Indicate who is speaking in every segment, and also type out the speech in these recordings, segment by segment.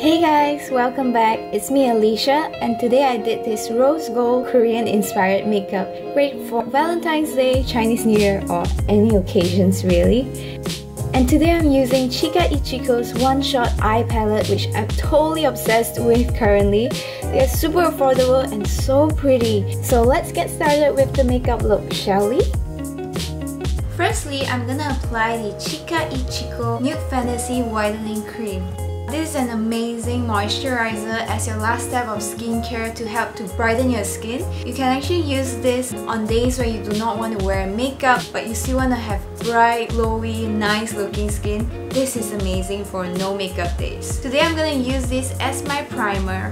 Speaker 1: Hey guys, welcome back. It's me Alicia, and today I did this rose gold Korean inspired makeup. Great for Valentine's Day, Chinese New Year, or any occasions really. And today I'm using Chica-Y-Chico's one-shot eye palette, which I'm totally obsessed with currently. They're super affordable and so pretty. So let's get started with the makeup look, shall we? Firstly, I'm gonna apply the Chica-Y-Chico Nude Fantasy Whitening Cream. This is an amazing moisturizer as your last step of skincare to help to brighten your skin. You can actually use this on days where you do not want to wear makeup but you still want to have bright, glowy, nice looking skin. This is amazing for no makeup days. Today I'm going to use this as my primer.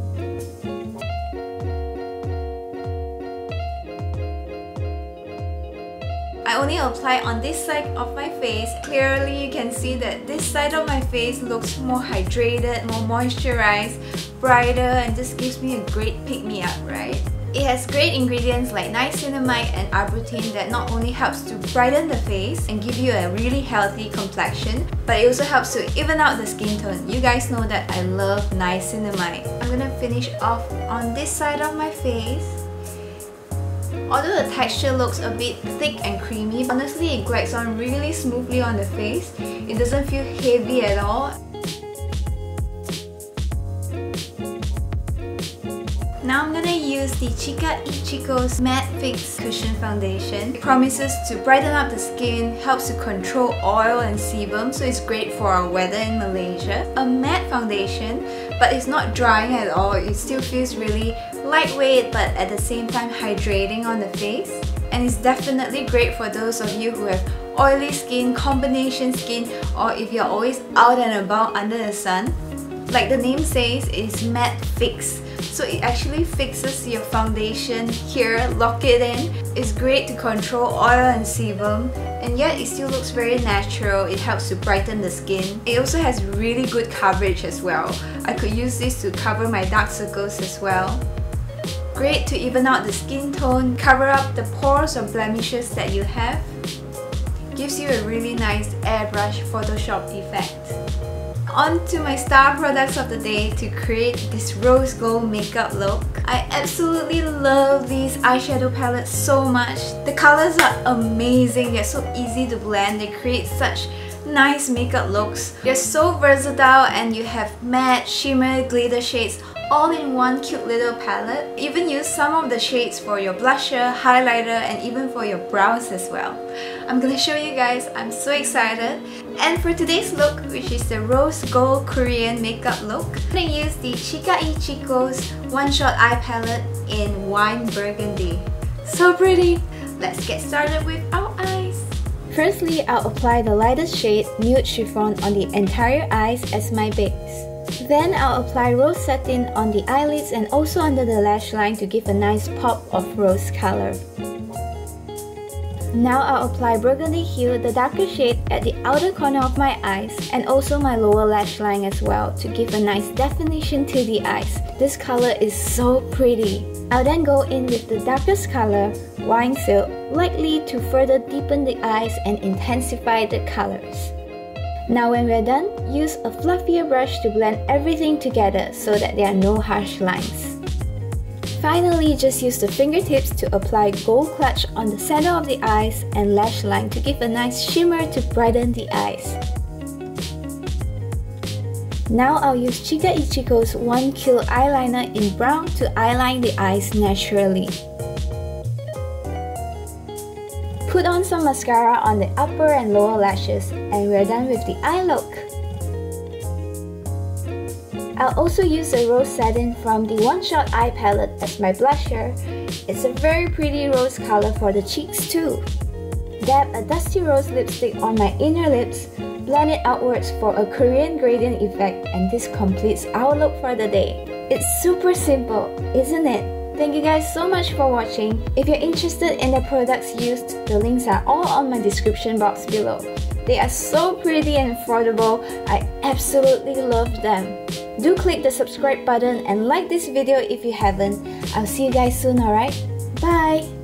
Speaker 1: I only apply on this side of my face. Clearly you can see that this side of my face looks more hydrated, more moisturized, brighter, and just gives me a great pick-me-up, right? It has great ingredients like niacinamide and arbutin that not only helps to brighten the face and give you a really healthy complexion, but it also helps to even out the skin tone. You guys know that I love niacinamide. I'm gonna finish off on this side of my face. Although the texture looks a bit thick and creamy, honestly it glides on really smoothly on the face. It doesn't feel heavy at all. Now I'm gonna use the Chica-Y-Chico's Matte Fix Cushion Foundation. It promises to brighten up the skin, helps to control oil and sebum, so it's great for our weather in Malaysia. A matte foundation, but it's not drying at all. It still feels really lightweight but at the same time hydrating on the face. And it's definitely great for those of you who have oily skin, combination skin, or if you're always out and about under the sun. Like the name says, it's matte fix. So it actually fixes your foundation here, lock it in. It's great to control oil and sebum, and yet it still looks very natural. It helps to brighten the skin. It also has really good coverage as well. I could use this to cover my dark circles as well. Great to even out the skin tone, cover up the pores or blemishes that you have. Gives you a really nice airbrush Photoshop effect. On to my star products of the day to create this rose gold makeup look. I absolutely love these eyeshadow palettes so much. The colors are amazing, they're so easy to blend, they create such nice makeup looks. They're so versatile and you have matte, shimmer, glitter shades all in one cute little palette. Even use some of the shades for your blusher, highlighter, and even for your brows as well. I'm gonna show you guys, I'm so excited. And for today's look, which is the rose gold Korean makeup look, I'm gonna use the Chica-Y-Chico's one-shot eye palette in wine burgundy. So pretty! Let's get started with our eyes. Firstly, I'll apply the lightest shade, Nude Chiffon, on the entire eyes as my base. Then I'll apply rose satin on the eyelids and also under the lash line to give a nice pop of rose color. Now I'll apply Burgundy Hue, the darker shade, at the outer corner of my eyes and also my lower lash line as well to give a nice definition to the eyes. This color is so pretty. I'll then go in with the darkest color, Wine Silk, lightly to further deepen the eyes and intensify the colors. Now when we're done, use a fluffier brush to blend everything together so that there are no harsh lines. Finally, just use the fingertips to apply gold clutch on the center of the eyes and lash line to give a nice shimmer to brighten the eyes. Now I'll use Chica-Y-Chico's 1Q eyeliner in brown to eyeline the eyes naturally. Put on some mascara on the upper and lower lashes and we're done with the eye look. I'll also use a rose satin from the one-shot eye palette as my blusher. It's a very pretty rose color for the cheeks too. Dab a dusty rose lipstick on my inner lips, blend it outwards for a Korean gradient effect, and this completes our look for the day. It's super simple, isn't it? Thank you guys so much for watching. If you're interested in the products used, the links are all on my description box below. They are so pretty and affordable. I absolutely love them. Do click the subscribe button and like this video if you haven't. I'll see you guys soon, alright? Bye!